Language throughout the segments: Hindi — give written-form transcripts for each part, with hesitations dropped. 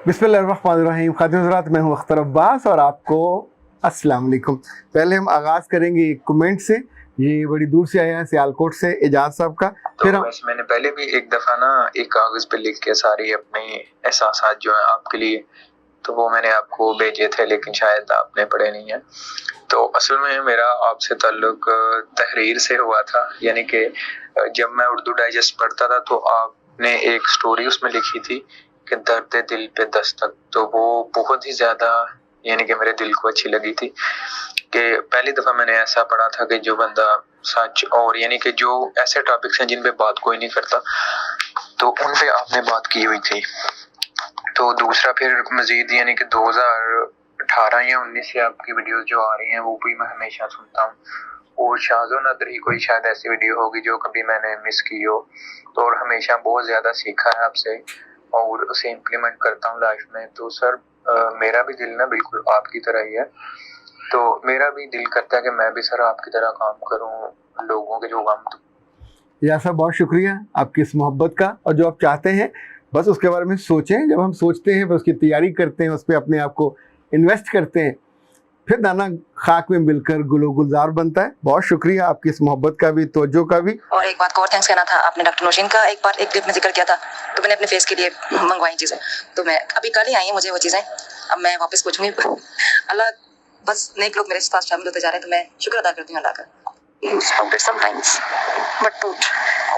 बिस्मिल्लाहिर्रहमानिर्रहीम। खातिन हज़रात, मैं हूँ अख्तर अब्बास और आपको अस्सलाम वालेकुम। पहले हम आगाज़ करेंगे एक कमेंट से। ये बड़ी दूर से आया है, सियालकोट से, एजाज साहब का। तो फिर वैसे मैंने पहले भी एक दफ़ा ना एक कागज़ पे लिख के सारी अपने एहसासात जो है आपके लिए, तो वो मैंने आपको भेजे थे, लेकिन शायद आपने पढ़े नहीं है। तो असल में मेरा आपसे ताल्लुक तहरीर से हुआ था, यानी कि जब मैं उर्दू डाइजेस्ट पढ़ता था तो आपने एक स्टोरी उसमें लिखी थी कि दर्द दिल पे दस्तक, तो वो बहुत ही ज़्यादा यानी कि मेरे दिल को अच्छी लगी थी। कि पहली दफ़ा मैंने ऐसा पढ़ा था कि जो बंदा सच और यानी कि जो ऐसे टॉपिक्स हैं जिन पे बात कोई नहीं करता, तो उन पे आपने बात की हुई थी। तो दूसरा फिर मजीद यानी कि 2018 या 19 से आपकी वीडियोस जो आ रही हैं वो भी मैं हमेशा सुनता हूँ, और शाज़ो नदर ही कोई शायद ऐसी वीडियो होगी जो कभी मैंने मिस की हो, तो और हमेशा बहुत ज़्यादा सीखा है आपसे और उसे इम्प्लीमेंट करता हूँ लाइफ में। तो सर मेरा भी दिल ना बिल्कुल आपकी तरह ही है, तो मेरा भी दिल करता है कि मैं भी सर आपकी तरह काम करूं, लोगों के जो गम। या सर, बहुत शुक्रिया आपकी इस मोहब्बत का, और जो आप चाहते हैं बस उसके बारे में सोचें। जब हम सोचते हैं, फिर उसकी तैयारी करते हैं, उस पर अपने आप को इन्वेस्ट करते हैं, फिर दाना खाक में मिलकर गुलो गुलजार बनता है। बहुत शुक्रिया आपकी इस मोहब्बत का भी, तवज्जो का भी। और एक बात को और थैंक्स कहना था, आपने डॉक्टर नौशीन का एक बार एक क्लिप में जिक्र किया था, तो मैंने अपने फेस के लिए मंगवाई चीज़ें, तो मैं अभी कल ही आई है मुझे वो चीज़ें, अब मैं वापस पूछूंगी। अल्लाह बस नेक लोग मेरे साथ शामिल होते जा रहे हैं, तो मैं शुक्र अदा करती हूँ अल्लाह का। Sometimes, but not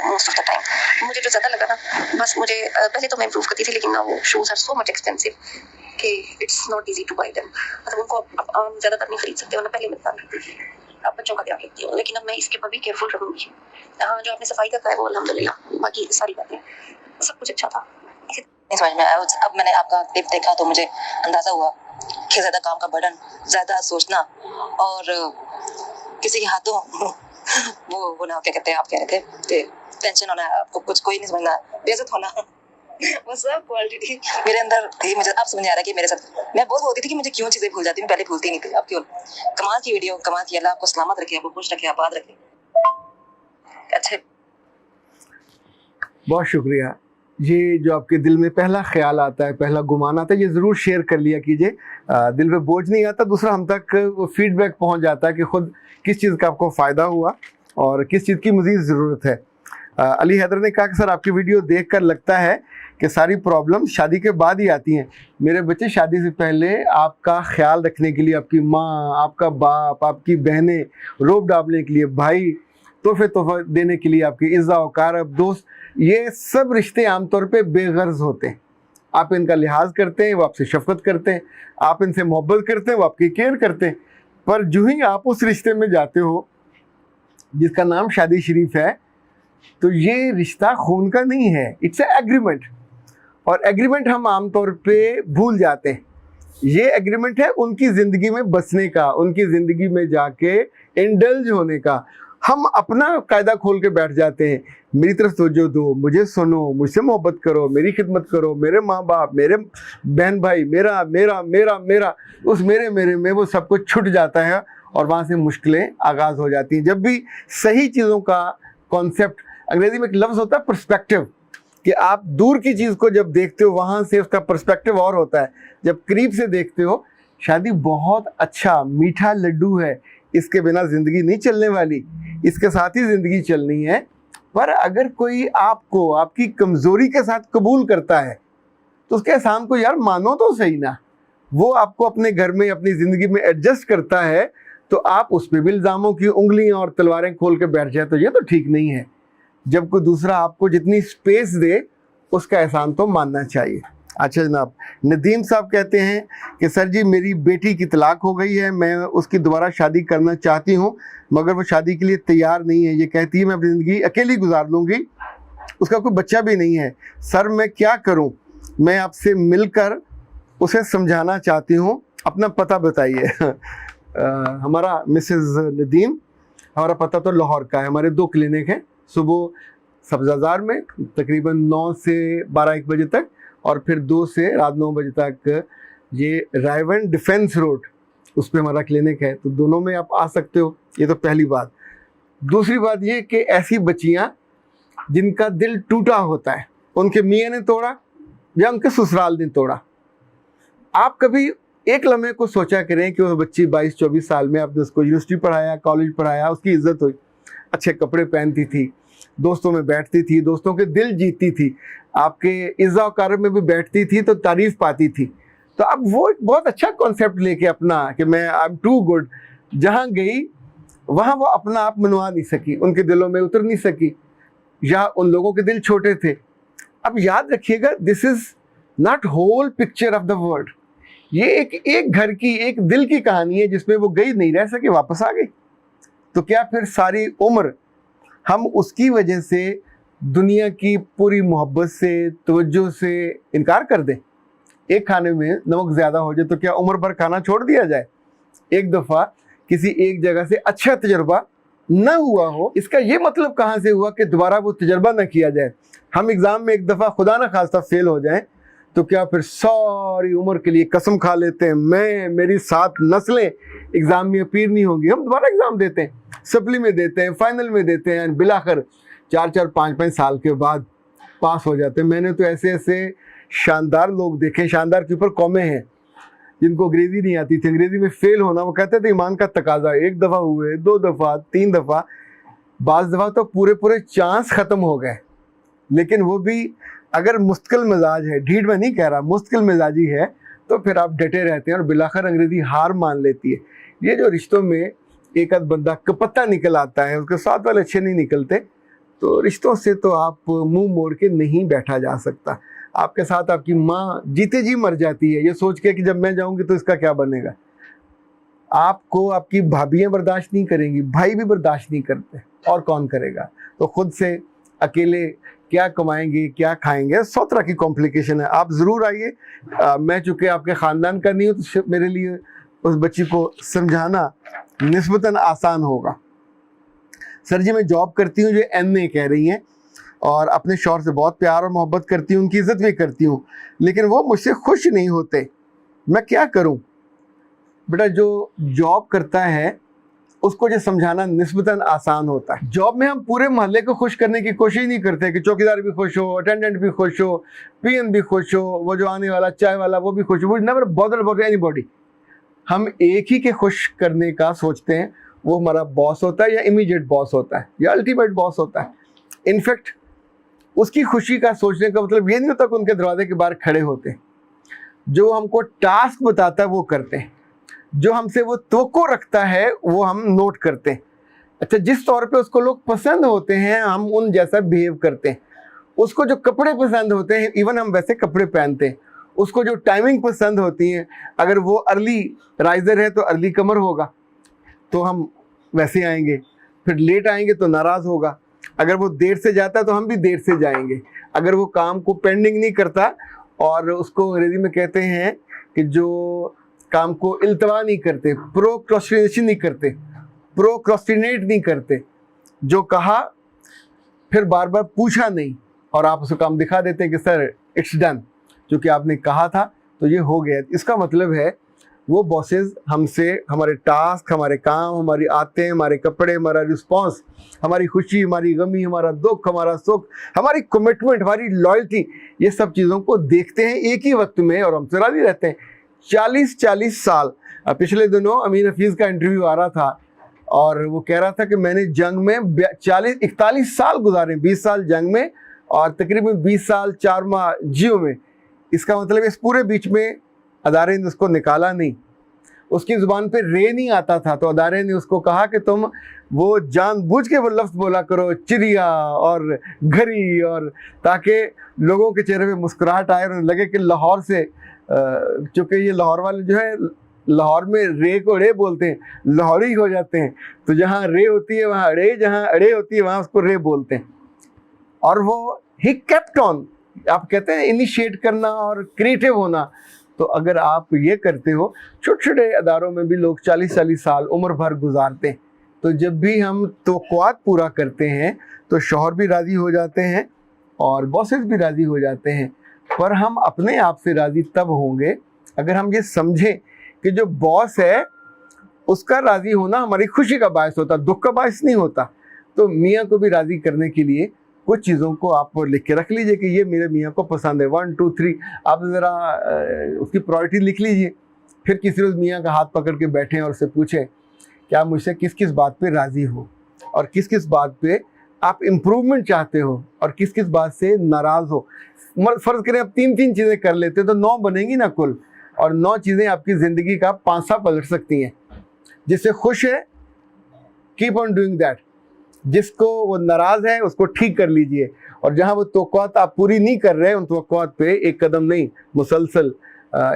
most of the time. मुझे जो ज़्यादा लगा ना, बस मुझे पहले तो मैं इम्प्रूव करती थी, लेकिन ना वो shoes are so much expensive कि it's not easy to buy them. मतलब उनको आप ज़्यादातर नहीं खरीद सकते, वरना पहले मैं ध्यान रखती थी, अब बच्चों का ध्यान रखती हूँ, लेकिन अब मैं इसके ऊपर भी केयरफुल रहूँगी। हाँ, जो आपने सफाई का कहा है वो अल्हम्दुलिल्लाह, बाकी सारी बातें सब कुछ अच्छा था। नहीं समझ में आया। अब मैंने आपका क्लिप देखा तो मुझे अंदाज़ा हुआ कि ज़्यादा काम का बर्डन, ज़्यादा सोचना और किसी के हाथों वो ना क्या कहते हैं, आप कह रहे थे टेंशन होना, आपको कुछ कोई नहीं समझना, बेइज्जत होना, वो सब क्वालिटी मेरे अंदर थी। मुझे अब समझ आ रहा है कि मेरे साथ मैं बहुत बोलती थी कि मुझे क्यों चीज़ें भूल जाती, मैं पहले भूलती नहीं थी, अब क्यों। कमाल की वीडियो, कमाल की। अल्लाह आपको सलामत रखे, आपको खुश रखे, आबाद रखे। अच्छे, बहुत शुक्रिया। ये जो आपके दिल में पहला ख्याल आता है, पहला गुमान आता है, ये ज़रूर शेयर कर लिया कीजिए। दिल पे बोझ नहीं आता, दूसरा हम तक वो फीडबैक पहुंच जाता है कि ख़ुद किस चीज़ का आपको फ़ायदा हुआ और किस चीज़ की मज़ीद ज़रूरत है। अली हैदर ने कहा कि सर आपकी वीडियो देखकर लगता है कि सारी प्रॉब्लम शादी के बाद ही आती हैं। मेरे बच्चे, शादी से पहले आपका ख्याल रखने के लिए आपकी माँ, आपका बाप, आपकी बहनें, रोब डालने के लिए भाई, तोहफे देने के लिए आपकी इज़्ज़ा वक़ार, दोस्त, ये सब रिश्ते आमतौर पे बेगर्ज होते हैं। आप इनका लिहाज करते हैं, वो आपसे शफकत करते हैं, आप इनसे मोहब्बत करते हैं, वो आपकी केयर करते हैं। पर जो ही आप उस रिश्ते में जाते हो जिसका नाम शादी शरीफ है, तो ये रिश्ता खून का नहीं है, इट्स ए एग्रीमेंट। और एग्रीमेंट हम आमतौर पे भूल जाते हैं। ये एग्रीमेंट है उनकी ज़िंदगी में बसने का, उनकी ज़िंदगी में जाके इंडल्ज होने का। हम अपना कायदा खोल के बैठ जाते हैं, मेरी तरफ तवज्जो दो, मुझे सुनो, मुझसे मोहब्बत करो, मेरी खिदमत करो, मेरे माँ बाप, मेरे बहन भाई, मेरा मेरा मेरा मेरा, उस मेरे मेरे में वो सब कुछ छूट जाता है और वहाँ से मुश्किलें आगाज़ हो जाती हैं। जब भी सही चीज़ों का कॉन्सेप्ट, अंग्रेज़ी में एक लफ्ज़ होता है पर्सपेक्टिव, कि आप दूर की चीज़ को जब देखते हो वहाँ से उसका पर्सपेक्टिव और होता है, जब करीब से देखते हो। शादी बहुत अच्छा मीठा लड्डू है, इसके बिना ज़िंदगी नहीं चलने वाली, इसके साथ ही ज़िंदगी चलनी है। पर अगर कोई आपको आपकी कमज़ोरी के साथ कबूल करता है तो उसके एहसान को यार मानो तो सही ना। वो आपको अपने घर में, अपनी ज़िंदगी में एडजस्ट करता है, तो आप उस पर भी इल्ज़ामों की उंगलियां और तलवारें खोल के बैठ जाए, तो ये तो ठीक नहीं है। जब कोई दूसरा आपको जितनी स्पेस दे, उसका एहसान तो मानना चाहिए। अच्छा जनाब, नदीम साहब कहते हैं कि सर जी, मेरी बेटी की तलाक हो गई है, मैं उसकी दोबारा शादी करना चाहती हूँ, मगर वो शादी के लिए तैयार नहीं है। ये कहती है मैं अपनी ज़िंदगी अकेली गुजार लूँगी, उसका कोई बच्चा भी नहीं है। सर मैं क्या करूँ? मैं आपसे मिलकर उसे समझाना चाहती हूँ, अपना पता बताइए। हमारा मिसेज़ नदीम, हमारा पता तो लाहौर का है। हमारे 2 क्लिनिक हैं, सुबह सब्ज़ाज़ार में तकरीबन 9 से 12-1 बजे तक, और फिर 2 से रात 9 बजे तक ये रायवन डिफेंस रोड, उस पर हमारा क्लिनिक है। तो दोनों में आप आ सकते हो। ये तो पहली बात। दूसरी बात ये कि ऐसी बच्चियाँ जिनका दिल टूटा होता है, उनके मियाँ ने तोड़ा या उनके ससुराल ने तोड़ा, आप कभी एक लम्हे को सोचा करें कि वो बच्ची 22-24 साल में आपने उसको यूनिवर्सिटी पढ़ाया, कॉलेज पढ़ाया, उसकी इज्जत हुई, अच्छे कपड़े पहनती थी, दोस्तों में बैठती थी, दोस्तों के दिल जीतती थी, आपके इज़्ज़ा वक़ारत में भी बैठती थी तो तारीफ़ पाती थी। तो अब वो एक बहुत अच्छा कॉन्सेप्ट लेके अपना कि मैं आई एम टू गुड, जहाँ गई वहाँ वो अपना आप मनवा नहीं सकी, उनके दिलों में उतर नहीं सकी, या उन लोगों के दिल छोटे थे। अब याद रखिएगा, this is not whole picture of the world. ये एक घर की, एक दिल की कहानी है जिसमें वो गई, नहीं रह सके, वापस आ गई। तो क्या फिर सारी उम्र हम उसकी वजह से दुनिया की पूरी मोहब्बत से, तवज्जो से इनकार कर दें? एक खाने में नमक ज़्यादा हो जाए तो क्या उम्र भर खाना छोड़ दिया जाए? एक दफ़ा किसी एक जगह से अच्छा तजर्बा न हुआ हो, इसका ये मतलब कहाँ से हुआ कि दोबारा वो तजर्बा न किया जाए? हम एग्ज़ाम में एक दफ़ा खुदा न खास्ता फेल हो जाएं तो क्या फिर सारी उम्र के लिए कसम खा लेते हैं मेरी 7 नस्लें एग्ज़ाम में अपीयर नहीं होंगी? हम दोबारा एग्ज़ाम देते हैं, सप्ली में देते हैं, फाइनल में देते हैं, बिलाखिर 4-4, 5-5 साल के बाद पास हो जाते हैं। मैंने तो ऐसे ऐसे शानदार लोग देखे, शानदार के ऊपर कौमें हैं जिनको अंग्रेज़ी नहीं आती थी, अंग्रेज़ी में फ़ेल होना वो कहते थे ईमान का तकाजा। 1 दफ़ा हुए, 2 दफ़ा, 3 दफ़ा, बाज़ दफ़ा तो पूरे चांस ख़त्म हो गए। लेकिन वो भी अगर मुस्तकिल मिजाज है, ढीठ में नहीं कह रहा, मुस्तकिल मिजाजी है, तो फिर आप डटे रहते हैं और बिलाखिर अंग्रेज़ी हार मान लेती है। ये जो रिश्तों में एक आध बंदा कपत्ता निकल आता है, उसके साथ वाले अच्छे नहीं निकलते, तो रिश्तों से तो आप मुंह मोड़ के नहीं बैठा जा सकता। आपके साथ आपकी माँ जीते जी मर जाती है ये सोच के कि जब मैं जाऊंगी तो इसका क्या बनेगा। आपको आपकी भाभियाँ बर्दाश्त नहीं करेंगी, भाई भी बर्दाश्त नहीं करते, और कौन करेगा? तो खुद से अकेले क्या कमाएंगे, क्या खाएंगे, 100 तरह की कॉम्प्लिकेशन है। आप ज़रूर आइए, मैं चूँकि आपके ख़ानदान का नहीं हूँ तो मेरे लिए उस बच्ची को समझाना निस्बतन आसान होगा। सर जी मैं जॉब करती हूँ, जो MA कह रही हैं, और अपने शौहर से बहुत प्यार और मोहब्बत करती हूँ, उनकी इज़्ज़त भी करती हूँ, लेकिन वो मुझसे खुश नहीं होते, मैं क्या करूँ? बेटा जो जॉब करता है उसको जो समझाना निस्बतन आसान होता है। जॉब में हम पूरे मोहल्ले को खुश करने की कोशिश नहीं करते कि चौकीदार भी खुश हो, अटेंडेंट भी खुश हो, PN भी खुश हो, वो जो आने वाला चाय वाला वो भी खुश हो। We never bother about anybody. हम एक ही के खुश करने का सोचते हैं, वो हमारा बॉस होता है या इमीडिएट बॉस होता है या अल्टीमेट बॉस होता है। इनफैक्ट उसकी खुशी का सोचने का मतलब ये नहीं होता कि उनके दरवाजे के बाहर खड़े होते हैं। जो हमको टास्क बताता है वो करते हैं, जो हमसे वो तवक्को रखता है वो हम नोट करते हैं। अच्छा, जिस तौर पे उसको लोग पसंद होते हैं हम उन जैसा बिहेव करते हैं। उसको जो कपड़े पसंद होते हैं इवन हम वैसे कपड़े पहनते हैं। उसको जो टाइमिंग पसंद होती है, अगर वो अर्ली राइजर है तो अर्ली कमर होगा तो हम वैसे आएंगे, फिर लेट आएंगे तो नाराज़ होगा। अगर वो देर से जाता है तो हम भी देर से जाएंगे। अगर वो काम को पेंडिंग नहीं करता, और उसको अंग्रेज़ी में कहते हैं कि जो काम को इल्तवा नहीं करते, प्रोक्रास्टिनेशन नहीं करते, प्रोक्रास्टिनेट नहीं करते, जो कहा फिर बार बार पूछा नहीं और आप उसको काम दिखा देते हैं कि सर इट्स डन, क्योंकि आपने कहा था तो ये हो गया। इसका मतलब है वो बॉसेस हमसे हमारे टास्क, हमारे काम, हमारी आदतें, हमारे कपड़े, हमारा रिस्पॉन्स, हमारी खुशी, हमारी गमी, हमारा दुख, हमारा सुख, हमारी कमिटमेंट, हमारी लॉयल्टी, ये सब चीज़ों को देखते हैं एक ही वक्त में और हमसे राज़ी रहते हैं। 40 साल। पिछले दिनों अमीन हफीज़ का इंटरव्यू आ रहा था और वो कह रहा था कि मैंने जंग में 41 साल गुजारे, 20 साल जंग में और तकरीबन 20 साल 4 माह जियो में। इसका मतलब इस पूरे बीच में अदारे ने उसको निकाला नहीं, उसकी ज़ुबान पे रे नहीं आता था, तो अदारे ने उसको कहा कि तुम वो जानबूझ के वो लफ्ज़ बोला करो चिड़िया और घड़ी, और ताकि लोगों के चेहरे पे मुस्कुराहट आए और लगे कि लाहौर से, चूँकि ये लाहौर वाले जो है लाहौर में रे को रे बोलते हैं, लाहौरी हो जाते हैं, तो जहाँ रे होती है वहाँ अड़े, जहाँ अड़े होती है वहाँ उसको रे बोलते हैं। और वो ही केप्ट ऑन, आप कहते हैं इनिशिएट करना और क्रिएटिव होना। तो अगर आप ये करते हो, छोटे छोटे अदारों में भी लोग 40 साल उम्र भर गुजारते हैं, तो जब भी हम तवक्कुआत पूरा करते हैं तो शौहर भी राज़ी हो जाते हैं और बॉसेस भी राज़ी हो जाते हैं। पर हम अपने आप से राज़ी तब होंगे अगर हम ये समझें कि जो बॉस है उसका राज़ी होना हमारी खुशी का बायस होता, दुख का बायस नहीं होता। तो मियाँ को भी राज़ी करने के लिए कुछ चीज़ों को आप लिख के रख लीजिए कि ये मेरे मियाँ को पसंद है, 1 2 3 आप ज़रा उसकी प्रायोरिटी लिख लीजिए। फिर किसी रोज़ मियाँ का हाथ पकड़ के बैठें और उससे पूछें कि आप मुझसे किस किस बात पे राज़ी हो और किस किस बात पे आप इम्प्रूवमेंट चाहते हो और किस किस बात से नाराज़ हो। फ़र्ज़ करें आप 3 चीज़ें कर लेते तो 9 बनेंगी ना कुल, और 9 चीज़ें आपकी ज़िंदगी का पांसा पलट सकती हैं। जिससे खुश है कीप ऑन डूइंग दैट, जिसको वो नाराज़ है उसको ठीक कर लीजिए, और जहाँ वो तवक्कुआत आप पूरी नहीं कर रहे हैं उन तवक्कुआत पे एक कदम नहीं मुसलसल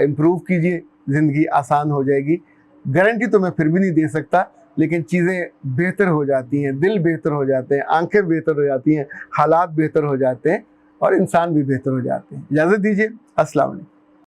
इम्प्रूव कीजिए, ज़िंदगी आसान हो जाएगी। गारंटी तो मैं फिर भी नहीं दे सकता, लेकिन चीज़ें बेहतर हो जाती हैं, दिल बेहतर हो जाते हैं, आंखें बेहतर हो जाती हैं, हालात बेहतर हो जाते हैं और इंसान भी बेहतर हो जाते हैं। इजाज़त दीजिए, अस्सलाम वालेकुम।